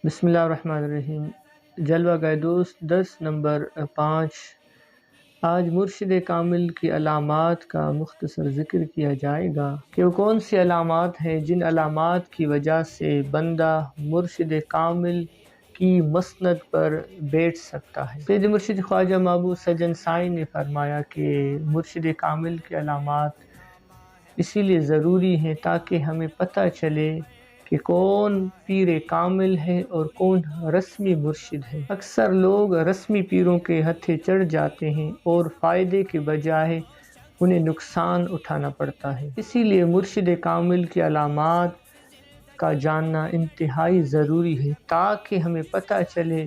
بسم اللہ الرحمن الرحیم۔ جلوہ گائے دوست، درس نمبر 5۔ آج مرشد کامل کی علامات کا مختصر ذکر کیا جائے گا کہ وہ کون سی علامات ہیں جن علامات کی وجہ سے بندہ مرشد کامل کی مسند پر بیٹھ سکتا ہے۔ سید مرشد خواجہ محبوب سجن سائی نے فرمایا کہ مرشد کامل کی علامات اسی لیے ضروری ہیں تاکہ ہمیں پتہ چلے کہ کون پیر کامل ہے اور کون رسمی مرشد ہے۔ اکثر لوگ رسمی پیروں کے ہتھے چڑھ جاتے ہیں اور فائدے کے بجائے انہیں نقصان اٹھانا پڑتا ہے۔ اسی لیے مرشد کامل کی علامات کا جاننا انتہائی ضروری ہے تاکہ ہمیں پتہ چلے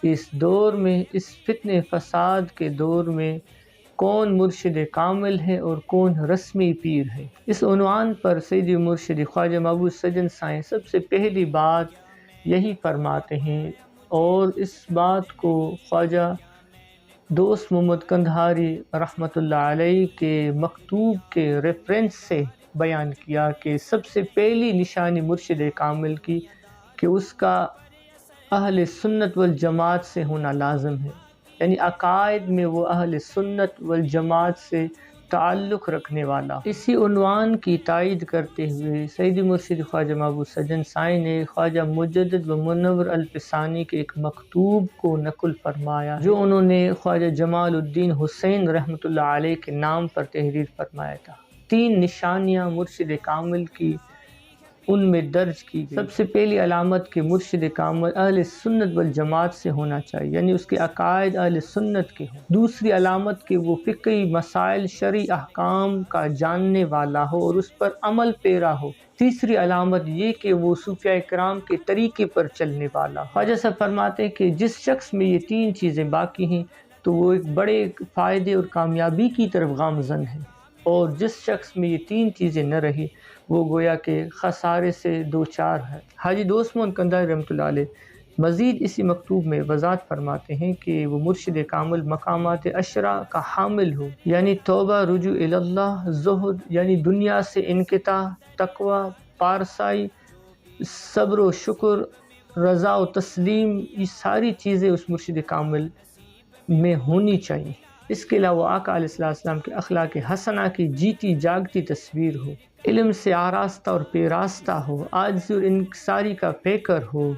کہ اس دور میں، اس فتنہ فساد کے دور میں کون مرشد کامل ہے اور کون رسمی پیر ہے۔ اس عنوان پر سید مرشد خواجہ محبوب سجن سائیں سب سے پہلی بات یہی فرماتے ہیں، اور اس بات کو خواجہ دوست محمد قندھاری رحمۃ اللہ علیہ کے مکتوب کے ریفرنس سے بیان کیا کہ سب سے پہلی نشانی مرشد کامل کی کہ اس کا اہل سنت والجماعت سے ہونا لازم ہے، یعنی عقائد میں وہ اہل سنت والجماعت سے تعلق رکھنے والا۔ اسی عنوان کی تائید کرتے ہوئے سید مرشد خواجہ محبوب سجن سائی نے خواجہ مجدد و منور الفسانی کے ایک مکتوب کو نقل فرمایا جو انہوں نے خواجہ جمال الدین حسین رحمۃ اللہ علیہ کے نام پر تحریر فرمایا تھا۔ 3 نشانیاں مرشد کامل کی ان میں درج کی گئی۔ سب سے پہلی علامت کہ مرشد کامل اہل سنت والجماعت سے ہونا چاہیے، یعنی اس کے عقائد اہل سنت کے ہوں۔ دوسری علامت کہ وہ فقہی مسائل، شرعی احکام کا جاننے والا ہو اور اس پر عمل پیرا ہو۔ تیسری علامت یہ کہ وہ صوفیاء کرام کے طریقے پر چلنے والا ہو۔ خواجہ صاحب فرماتے ہیں کہ جس شخص میں یہ 3 چیزیں باقی ہیں تو وہ ایک بڑے فائدے اور کامیابی کی طرف گامزن ہے، اور جس شخص میں یہ 3 چیزیں نہ رہی وہ گویا کہ خسارے سے دوچار ہے۔ حاجی دوست محمد قندھاری رحمۃ اللہ علیہ مزید اسی مکتوب میں وضاحت فرماتے ہیں کہ وہ مرشد کامل مقامات 10 کا حامل ہو، یعنی توبہ، رجوع اللہ، زہد یعنی دنیا سے انقطاع، تقوی، پارسائی، صبر و شکر، رضا و تسلیم، یہ ساری چیزیں اس مرشد کامل میں ہونی چاہیے۔ اس کے علاوہ آقا علیہ السلام کے اخلاق حسنہ کی جیتی جاگتی تصویر ہو، علم سے آراستہ اور پیراستہ ہو، عاجزی اور انکساری کا پیکر ہو،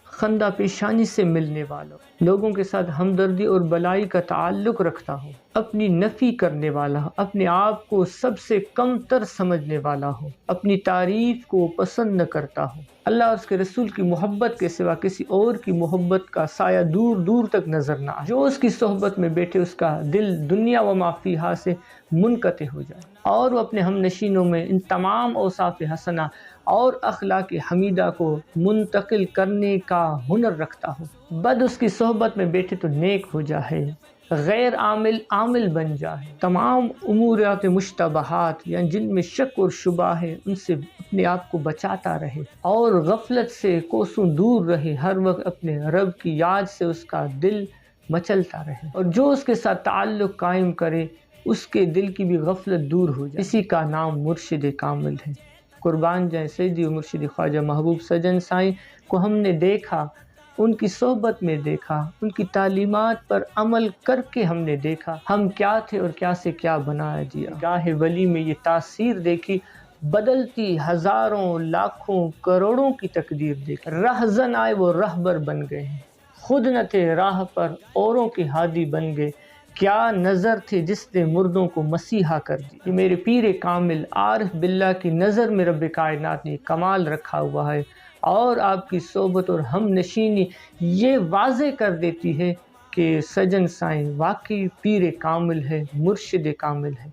خندہ پیشانی سے ملنے والا ہو، لوگوں کے ساتھ ہمدردی اور بلائی کا تعلق رکھتا ہو، اپنی نفی کرنے والا ہو، اپنے آپ کو سب سے کم تر سمجھنے والا ہو، اپنی تعریف کو پسند نہ کرتا ہو، اللہ اور اس کے رسول کی محبت کے سوا کسی اور کی محبت کا سایہ دور دور تک نظر نہ آئے، جو اس کی صحبت میں بیٹھے اس کا دل دنیا و ما فیہا سے منقطع ہو جائے، اور وہ اپنے ہم نشینوں میں ان تمام اوصاف حسنہ اور اخلاق حمیدہ کو منتقل کرنے کا ہنر رکھتا ہو۔ بد اس کی صحبت میں بیٹھے تو نیک ہو جائے، غیر عامل عامل بن جائے، تمام امورات مشتبہات یعنی جن میں شک اور شبہ ہے ان سے اپنے آپ کو بچاتا رہے، اور غفلت سے کوسوں دور رہے، ہر وقت اپنے رب کی یاد سے اس کا دل مچلتا رہے، اور جو اس کے ساتھ تعلق قائم کرے اس کے دل کی بھی غفلت دور ہو جائے۔ اسی کا نام مرشد کامل ہے۔ قربان جائیں سیدی و مرشد خواجہ محبوب سجن سائیں کو ہم نے دیکھا، ان کی صحبت میں دیکھا، ان کی تعلیمات پر عمل کر کے ہم نے دیکھا ہم کیا تھے اور کیا سے کیا بنا دیا۔ گاہ ولی میں یہ تاثیر دیکھی، بدلتی ہزاروں لاکھوں کروڑوں کی تقدیر دیکھی۔ رہزن آئے وہ رہبر بن گئے ہیں، خود نہ تھے راہ پر اوروں کے ہادی بن گئے، کیا نظر تھے جس نے مردوں کو مسیحا کر دی۔ یہ میرے پیر کامل عارف باللہ کی نظر میں رب کائنات نے کمال رکھا ہوا ہے، اور آپ کی صحبت اور ہم نشینی یہ واضح کر دیتی ہے کہ سجن سائیں واقعی پیر کامل ہے، مرشد کامل ہے۔